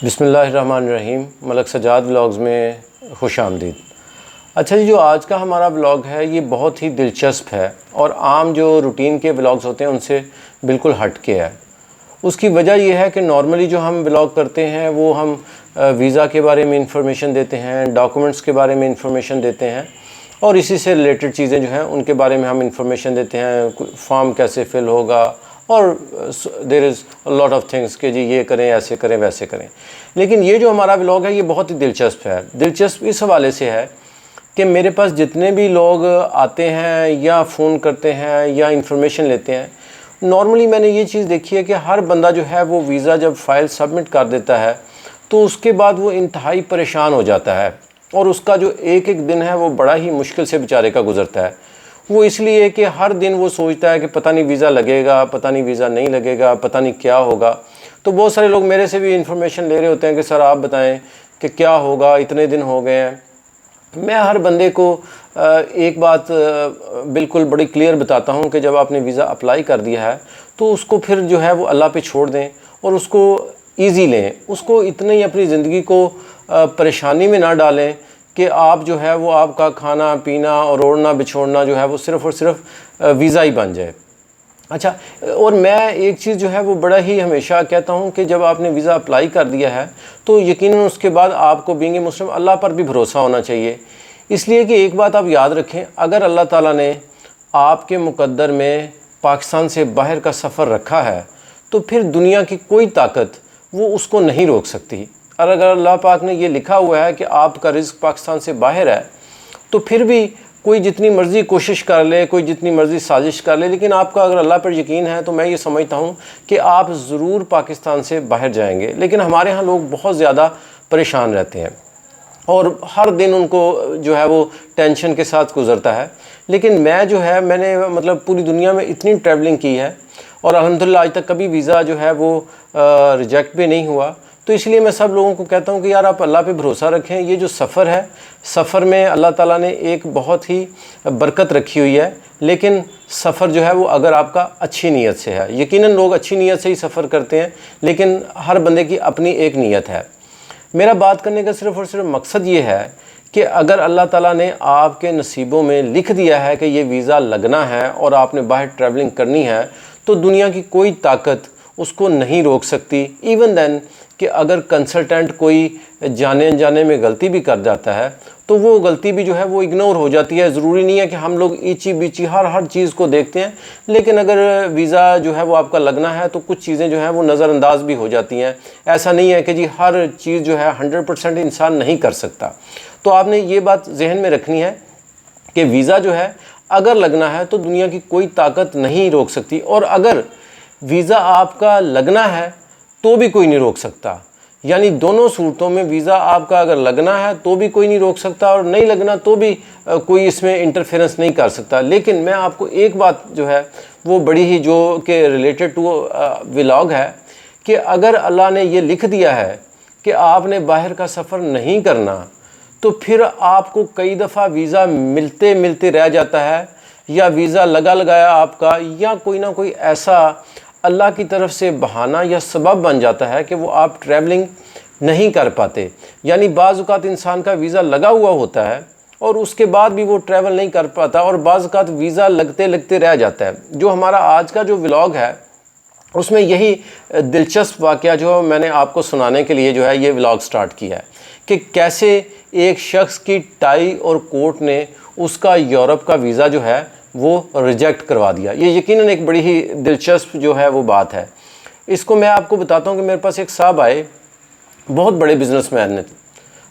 बिस्मिल्लाहिर्रहमानिर्रहीम। मलक सजाद व्लॉग्स में खुश आमदीद। अच्छा जी, जो आज का हमारा व्लॉग है ये बहुत ही दिलचस्प है और आम जो रूटीन के व्लॉग्स होते हैं उनसे बिल्कुल हट के है। उसकी वजह यह है कि नॉर्मली जो हम व्लॉग करते हैं वो हम वीज़ा के बारे में इंफॉर्मेशन देते हैं, डॉक्यूमेंट्स के बारे में इंफॉर्मेशन देते हैं और इसी से रिलेटेड चीज़ें जो हैं उनके बारे में हम इंफॉर्मेशन देते हैं। फॉर्म कैसे फिल होगा और there is lot of things कि जी ये करें, ऐसे करें, वैसे करें। लेकिन ये जो हमारा व्लॉग है ये बहुत ही दिलचस्प है। दिलचस्प इस हवाले से है कि मेरे पास जितने भी लोग आते हैं या फ़ोन करते हैं या इंफॉर्मेशन लेते हैं, नॉर्मली मैंने ये चीज़ देखी है कि हर बंदा जो है वो वीज़ा जब फ़ाइल सबमिट कर देता है तो उसके बाद वो इंतहाई परेशान हो जाता है और उसका जो एक एक दिन है वो बड़ा ही मुश्किल से बेचारे का गुजरता है। वो इसलिए कि हर दिन वो सोचता है कि पता नहीं वीज़ा लगेगा, पता नहीं वीज़ा नहीं लगेगा, पता नहीं क्या होगा। तो बहुत सारे लोग मेरे से भी इंफॉर्मेशन ले रहे होते हैं कि सर आप बताएं कि क्या होगा, इतने दिन हो गए हैं। मैं हर बंदे को एक बात बिल्कुल बड़ी क्लियर बताता हूं कि जब आपने वीज़ा अप्लाई कर दिया है तो उसको फिर जो है वो अल्लाह पे छोड़ दें और उसको ईज़ी लें। उसको इतनी ही अपनी ज़िंदगी को परेशानी में ना डालें कि आप जो है वो आपका खाना पीना और ओढ़ना बिछोड़ना जो है वो सिर्फ़ और सिर्फ वीज़ा ही बन जाए। अच्छा, और मैं एक चीज़ जो है वो बड़ा ही हमेशा कहता हूँ कि जब आपने वीज़ा अप्लाई कर दिया है तो यकीनन उसके बाद आपको बीइंग ए मुस्लिम अल्लाह पर भी भरोसा होना चाहिए। इसलिए कि एक बात आप याद रखें, अगर अल्लाह ताला ने आपके मुकद्दर में पाकिस्तान से बाहर का सफ़र रखा है तो फिर दुनिया की कोई ताकत वो उसको नहीं रोक सकती। और अगर अल्लाह पाक ने ये लिखा हुआ है कि आपका रिज़्क पाकिस्तान से बाहर है तो फिर भी कोई जितनी मर्ज़ी कोशिश कर ले, कोई जितनी मर्ज़ी साजिश कर ले, लेकिन आपका अगर अल्लाह पर यकीन है तो मैं ये समझता हूँ कि आप ज़रूर पाकिस्तान से बाहर जाएंगे। लेकिन हमारे यहाँ लोग बहुत ज़्यादा परेशान रहते हैं और हर दिन उनको जो है वो टेंशन के साथ गुज़रता है। लेकिन मैं जो है मैंने मतलब पूरी दुनिया में इतनी ट्रैवलिंग की है और अल्हम्दुलिल्लाह आज तक कभी वीज़ा जो है वो रिजेक्ट भी नहीं हुआ। तो इसलिए मैं सब लोगों को कहता हूँ कि यार आप अल्लाह पे भरोसा रखें। ये जो सफ़र है, सफ़र में अल्लाह ताला ने एक बहुत ही बरकत रखी हुई है। लेकिन सफ़र जो है वो अगर आपका अच्छी नीयत से है, यकीनन लोग अच्छी नीयत से ही सफ़र करते हैं, लेकिन हर बंदे की अपनी एक नीयत है। मेरा बात करने का सिर्फ़ और सिर्फ मकसद ये है कि अगर अल्लाह ताला ने आपके नसीबों में लिख दिया है कि ये वीज़ा लगना है और आपने बाहर ट्रैवलिंग करनी है तो दुनिया की कोई ताकत उसको नहीं रोक सकती। इवन देन कि अगर कंसल्टेंट कोई जाने अनजाने में गलती भी कर जाता है तो वो गलती भी जो है वो इग्नोर हो जाती है। ज़रूरी नहीं है कि हम लोग ईची बीची हर चीज़ को देखते हैं, लेकिन अगर वीज़ा जो है वो आपका लगना है तो कुछ चीज़ें जो हैं वो नज़रअंदाज भी हो जाती हैं। ऐसा नहीं है कि जी हर चीज़ जो है 100% इंसान नहीं कर सकता। तो आपने ये बात जहन में रखनी है कि वीज़ा जो है अगर लगना है तो दुनिया की कोई ताकत नहीं रोक सकती, और अगर वीज़ा आपका लगना है तो भी कोई नहीं रोक सकता। यानी दोनों सूरतों में वीज़ा आपका अगर लगना है तो भी कोई नहीं रोक सकता और नहीं लगना तो भी कोई इसमें इंटरफेरेंस नहीं कर सकता। लेकिन मैं आपको एक बात जो है वो बड़ी ही जो कि रिलेटेड टू व्लॉग है कि अगर अल्लाह ने ये लिख दिया है कि आपने बाहर का सफ़र नहीं करना तो फिर आपको कई दफ़ा वीज़ा मिलते मिलते रह जाता है, या वीज़ा लगा लगाया आपका, या कोई ना कोई ऐसा अल्लाह की तरफ से बहाना या सबब बन जाता है कि वो आप ट्रैवलिंग नहीं कर पाते। यानी बाज़ औक़ात इंसान का वीज़ा लगा हुआ होता है और उसके बाद भी वो ट्रैवल नहीं कर पाता और बाज़ औक़ात वीज़ा लगते लगते रह जाता है। जो हमारा आज का जो व्लॉग है उसमें यही दिलचस्प वाक़या जो मैंने आपको सुनाने के लिए जो है ये व्लॉग स्टार्ट किया है कि कैसे एक शख्स की टाई और कोट ने उसका यूरोप का वीज़ा जो है वो रिजेक्ट करवा दिया। ये यकीनन एक बड़ी ही दिलचस्प जो है वो बात है। इसको मैं आपको बताता हूँ कि मेरे पास एक साहब आए, बहुत बड़े बिजनेसमैन ने,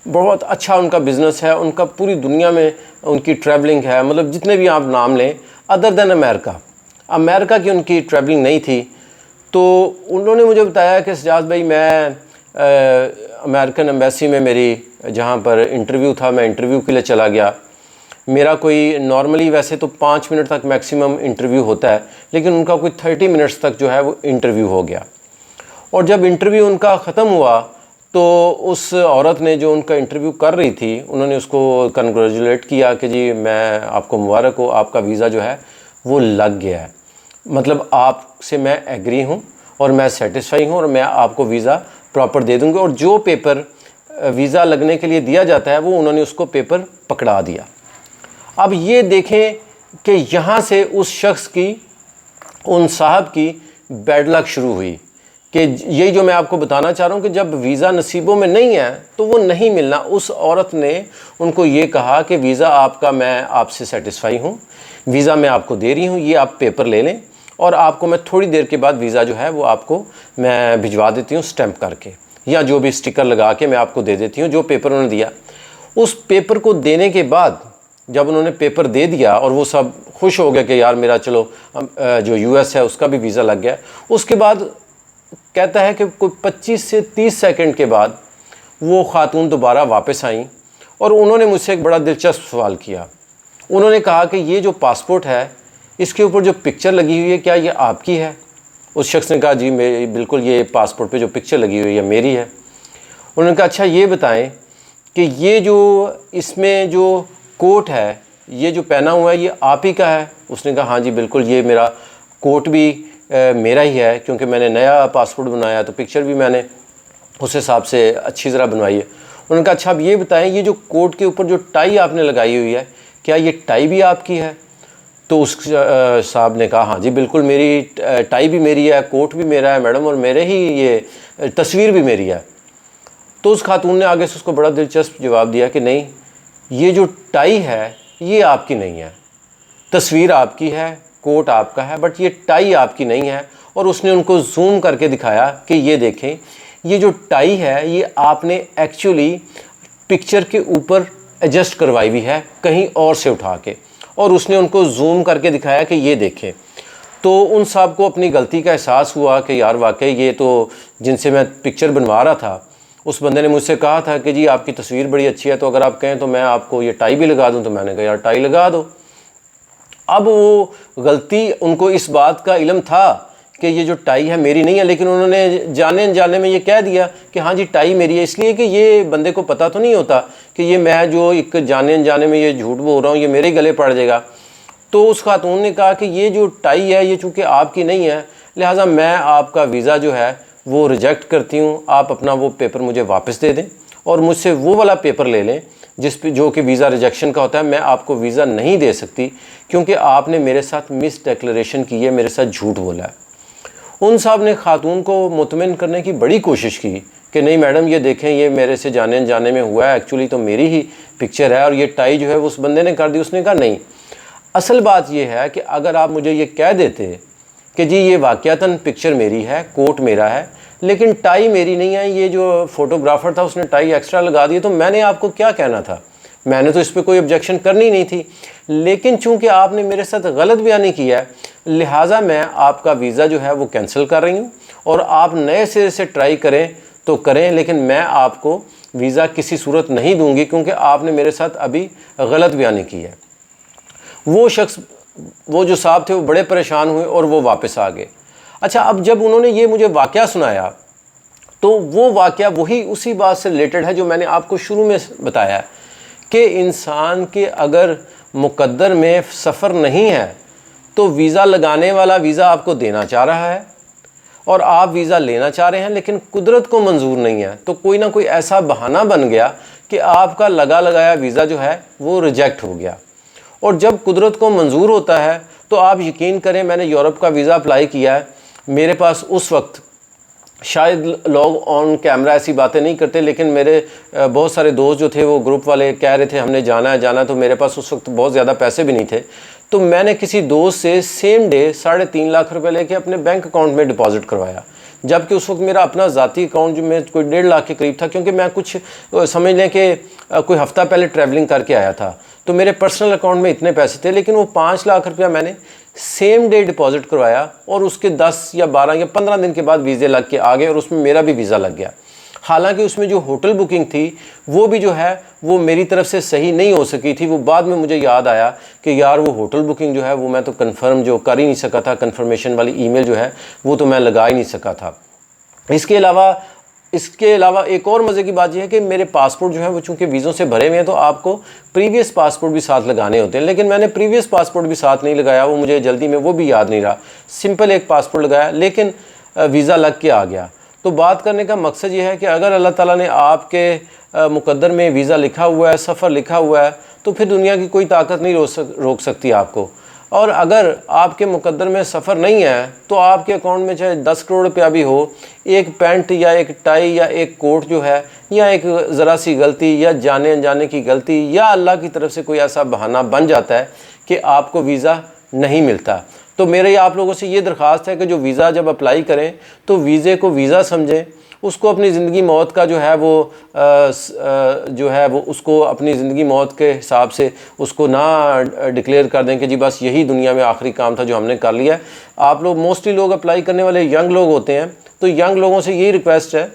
बहुत अच्छा उनका बिज़नेस है, उनका पूरी दुनिया में उनकी ट्रैवलिंग है, मतलब जितने भी आप नाम लें अदर दैन अमेरिका की उनकी ट्रैवलिंग नहीं थी। तो उन्होंने मुझे बताया कि सजाद भाई मैं अमेरिकन एम्बेसी में मेरी जहाँ पर इंटरव्यू था, मैं इंटरव्यू के लिए चला गया। मेरा कोई नॉर्मली वैसे तो 5 मिनट तक मैक्सिमम इंटरव्यू होता है, लेकिन उनका कोई 30 मिनट्स तक जो है वो इंटरव्यू हो गया। और जब इंटरव्यू उनका ख़त्म हुआ तो उस औरत ने जो उनका इंटरव्यू कर रही थी उन्होंने उसको कंग्रेचुलेट किया कि जी मैं आपको मुबारक हो, आपका वीज़ा जो है वो लग गया है। मतलब आपसे मैं एग्री हूँ और मैं सेटिस्फाई हूँ और मैं आपको वीज़ा प्रॉपर दे दूँगी। और जो पेपर वीज़ा लगने के लिए दिया जाता है वो उन्होंने उसको पेपर पकड़ा दिया। अब ये देखें कि यहाँ से उस शख्स की, उन साहब की बैड लक शुरू हुई कि यही जो मैं आपको बताना चाह रहा हूँ कि जब वीज़ा नसीबों में नहीं है तो वो नहीं मिलना। उस औरत ने उनको ये कहा कि वीज़ा आपका, मैं आपसे सेटिस्फाई हूँ, वीज़ा मैं आपको दे रही हूँ, ये आप पेपर ले लें और आपको मैं थोड़ी देर के बाद वीज़ा जो है वो आपको मैं भिजवा देती हूँ स्टैंप करके, या जो भी स्टिकर लगा के मैं आपको दे देती हूँ। जो पेपर उन्होंने दिया, उस पेपर को देने के बाद जब उन्होंने पेपर दे दिया और वो सब खुश हो गए कि यार मेरा चलो जो यूएस है उसका भी वीज़ा लग गया, उसके बाद कहता है कि कोई 25 से 30 सेकंड के बाद वो खातून दोबारा वापस आई और उन्होंने मुझसे एक बड़ा दिलचस्प सवाल किया। उन्होंने कहा कि ये जो पासपोर्ट है इसके ऊपर जो पिक्चर लगी हुई है क्या ये आपकी है? उस शख्स ने कहा जी मेरी, बिल्कुल ये पासपोर्ट पे जो पिक्चर लगी हुई है मेरी है। उन्होंने कहा अच्छा ये बताएं कि ये जो इसमें जो कोट है, ये जो पहना हुआ है ये आप ही का है? उसने कहा हाँ जी बिल्कुल, ये मेरा कोट भी मेरा ही है, क्योंकि मैंने नया पासपोर्ट बनाया तो पिक्चर भी मैंने उस हिसाब से अच्छी तरह बनवाई है। उन्होंने कहा अच्छा अब ये बताएं ये जो कोट के ऊपर जो टाई आपने लगाई हुई है क्या ये टाई भी आपकी है? तो उस साहब ने कहा हाँ जी बिल्कुल, मेरी टाई भी मेरी है, कोट भी मेरा है मैडम, और मेरे ही ये तस्वीर भी मेरी है। तो उस खातून ने आगे से उसको बड़ा दिलचस्प जवाब दिया कि नहीं, ये जो टाई है ये आपकी नहीं है, तस्वीर आपकी है, कोट आपका है, बट ये टाई आपकी नहीं है। और उसने उनको जूम करके दिखाया कि ये देखें, ये जो टाई है ये आपने एक्चुअली पिक्चर के ऊपर एडजस्ट करवाई हुई है कहीं और से उठा के, और उसने उनको जूम करके दिखाया कि ये देखें। तो उन साहब को अपनी गलती का एहसास हुआ कि यार वाकई ये तो जिनसे मैं पिक्चर बनवा रहा था उस बंदे ने मुझसे कहा था कि जी आपकी तस्वीर बड़ी अच्छी है, तो अगर आप कहें तो मैं आपको ये टाई भी लगा दूं। तो मैंने कहा यार टाई लगा दो। अब वो गलती, उनको इस बात का इल्म था कि ये जो टाई है मेरी नहीं है, लेकिन उन्होंने जाने अनजाने में ये कह दिया कि हाँ जी टाई मेरी है, इसलिए कि ये बंदे को पता तो नहीं होता कि ये मैं जो एक जाने अनजाने में ये झूठ बोल रहा हूँ ये मेरे गले पड़ जाएगा। तो उस खातून ने कहा कि ये जो टाई है ये चूँकि आपकी नहीं है, लिहाजा मैं आपका वीज़ा जो है वो रिजेक्ट करती हूँ, आप अपना वो पेपर मुझे वापस दे दें और मुझसे वो वाला पेपर ले लें जिस पे जो कि वीज़ा रिजेक्शन का होता है। मैं आपको वीज़ा नहीं दे सकती क्योंकि आपने मेरे साथ मिस डिक्लेरेशन की है, मेरे साथ झूठ बोला है। उन साहब ने खातून को मुतमिन करने की बड़ी कोशिश की कि नहीं मैडम ये देखें ये मेरे से जाने अनजाने में हुआ है, एक्चुअली तो मेरी ही पिक्चर है और ये टाई जो है उस बंदे ने कर दी। उसने कहा नहीं, असल बात ये है कि अगर आप मुझे ये कह देते कि जी ये वाक़यातन पिक्चर मेरी है, कोट मेरा है, लेकिन टाई मेरी नहीं है, ये जो फोटोग्राफ़र था उसने टाई एक्स्ट्रा लगा दी, तो मैंने आपको क्या कहना था, मैंने तो इस पर कोई ऑब्जेक्शन करनी नहीं थी। लेकिन चूंकि आपने मेरे साथ गलत बयानी किया है, लिहाजा मैं आपका वीज़ा जो है वो कैंसिल कर रही हूँ और आप नए सिरे से ट्राई करें तो करें, लेकिन मैं आपको वीज़ा किसी सूरत नहीं दूंगी क्योंकि आपने मेरे साथ अभी गलत बयानी की है। वो शख्स, वो जो साहब थे वो बड़े परेशान हुए और वो वापस आ गए। अच्छा, अब जब उन्होंने ये मुझे वाक़या सुनाया तो वो वाक़या वही उसी बात से रिलेटेड है जो मैंने आपको शुरू में बताया कि इंसान के अगर मुकद्दर में सफ़र नहीं है तो वीज़ा लगाने वाला वीज़ा आपको देना चाह रहा है और आप वीज़ा लेना चाह रहे हैं, लेकिन कुदरत को मंजूर नहीं है, तो कोई ना कोई ऐसा बहाना बन गया कि आपका लगा लगाया वीज़ा जो है वो रिजेक्ट हो गया। और जब कुदरत को मंजूर होता है तो आप यकीन करें, मैंने यूरोप का वीज़ा अप्लाई किया है, मेरे पास उस वक्त शायद लोग ऑन कैमरा ऐसी बातें नहीं करते, लेकिन मेरे बहुत सारे दोस्त जो थे वो ग्रुप वाले कह रहे थे हमने जाना है जाना, तो मेरे पास उस वक्त बहुत ज़्यादा पैसे भी नहीं थे। तो मैंने किसी दोस्त से सेम डे 3.5 लाख रुपए लेके अपने बैंक अकाउंट में डिपॉजिट करवाया, जबकि उस वक्त मेरा अपना ज़ाती अकाउंट जो में कोई 1.5 लाख के करीब था, क्योंकि मैं कुछ समझ लें कि कोई हफ़्ता पहले ट्रैवलिंग करके आया था, तो मेरे पर्सनल अकाउंट में इतने पैसे थे। लेकिन वो 5 लाख रुपया मैंने सेम डे डिपॉजिट करवाया और उसके 10 या 12 या 15 दिन के बाद वीज़े लग के आ गए और उसमें मेरा भी वीज़ा लग गया। हालांकि उसमें जो होटल बुकिंग थी वो भी जो है वो मेरी तरफ से सही नहीं हो सकी थी। वो बाद में मुझे याद आया कि यार वो होटल बुकिंग जो है वो मैं तो कंफर्म जो कर ही नहीं सका था, कंफर्मेशन वाली ईमेल जो है वो तो मैं लगा ही नहीं सका था। इसके अलावा एक और मज़े की बात यह है कि मेरे पासपोर्ट जो है वो चूँकि वीज़ों से भरे हुए हैं तो आपको प्रीवियस पासपोर्ट भी साथ लगाने होते हैं, लेकिन मैंने प्रीवियस पासपोर्ट भी साथ नहीं लगाया, वो मुझे जल्दी में वो भी याद नहीं रहा, सिंपल एक पासपोर्ट लगाया, लेकिन वीज़ा लग के आ गया। तो बात करने का मकसद ये है कि अगर अल्लाह ताला ने आपके मुकद्दर में वीज़ा लिखा हुआ है, सफ़र लिखा हुआ है, तो फिर दुनिया की कोई ताकत नहीं रोक सकती आपको। और अगर आपके मुकद्दर में सफ़र नहीं है तो आपके अकाउंट में चाहे 10 करोड़ रुपया भी हो, एक पैंट या एक टाई या एक कोट जो है, या एक ज़रा सी गलती या जाने अनजाने की गलती या अल्लाह की तरफ से कोई ऐसा बहाना बन जाता है कि आपको वीज़ा नहीं मिलता। तो मेरी आप लोगों से ये दरख्वास्त है कि जो वीज़ा जब अप्लाई करें तो वीज़े को वीज़ा समझें, उसको अपनी ज़िंदगी मौत का जो है वो उसको अपनी ज़िंदगी मौत के हिसाब से उसको ना डिक्लेयर कर दें कि जी बस यही दुनिया में आखिरी काम था जो हमने कर लिया है। आप लोग मोस्टली लोग अप्लाई करने वाले यंग लोग होते हैं, तो यंग लोगों से यही रिक्वेस्ट है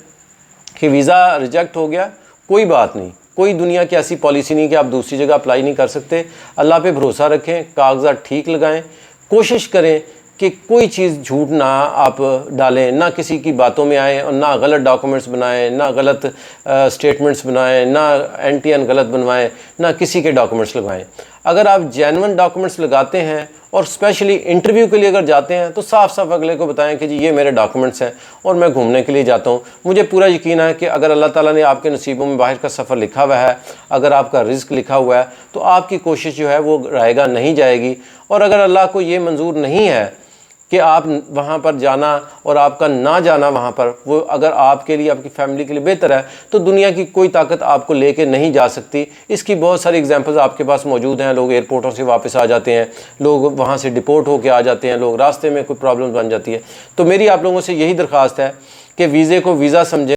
कि वीज़ा रिजेक्ट हो गया, कोई बात नहीं, कोई दुनिया की ऐसी पॉलिसी नहीं कि आप दूसरी जगह अप्लाई नहीं कर सकते। अल्लाह पे भरोसा रखें, कागजात ठीक लगाएं, कोशिश करें कि कोई चीज़ झूठ ना आप डालें, ना किसी की बातों में आएँ और ना गलत डॉक्यूमेंट्स बनाएं, ना गलत स्टेटमेंट्स बनाएं, ना एन गलत बनवाएं, ना किसी के डॉक्यूमेंट्स लगवाएं। अगर आप जेन्युइन डॉक्यूमेंट्स लगाते हैं और स्पेशली इंटरव्यू के लिए अगर जाते हैं तो साफ साफ अगले को बताएं कि जी ये मेरे डॉक्यूमेंट्स हैं और मैं घूमने के लिए जाता हूँ। मुझे पूरा यकीन है कि अगर अल्लाह ताला ने आपके नसीबों में बाहर का सफ़र लिखा हुआ है, अगर आपका रिस्क लिखा हुआ है, तो आपकी कोशिश जो है वो रायगा नहीं जाएगी। और अगर अल्लाह को ये मंजूर नहीं है कि आप वहाँ पर जाना और आपका ना जाना वहाँ पर, वो अगर आपके लिए, आपकी फैमिली के लिए बेहतर है, तो दुनिया की कोई ताकत आपको लेके नहीं जा सकती। इसकी बहुत सारी एग्जांपल्स आपके पास मौजूद हैं। लोग एयरपोर्टों से वापस आ जाते हैं, लोग वहाँ से डिपोर्ट होके आ जाते हैं, लोग रास्ते में कोई प्रॉब्लम बन जाती है। तो मेरी आप लोगों से यही दरख्वास्त है कि वीज़े को वीज़ा समझें।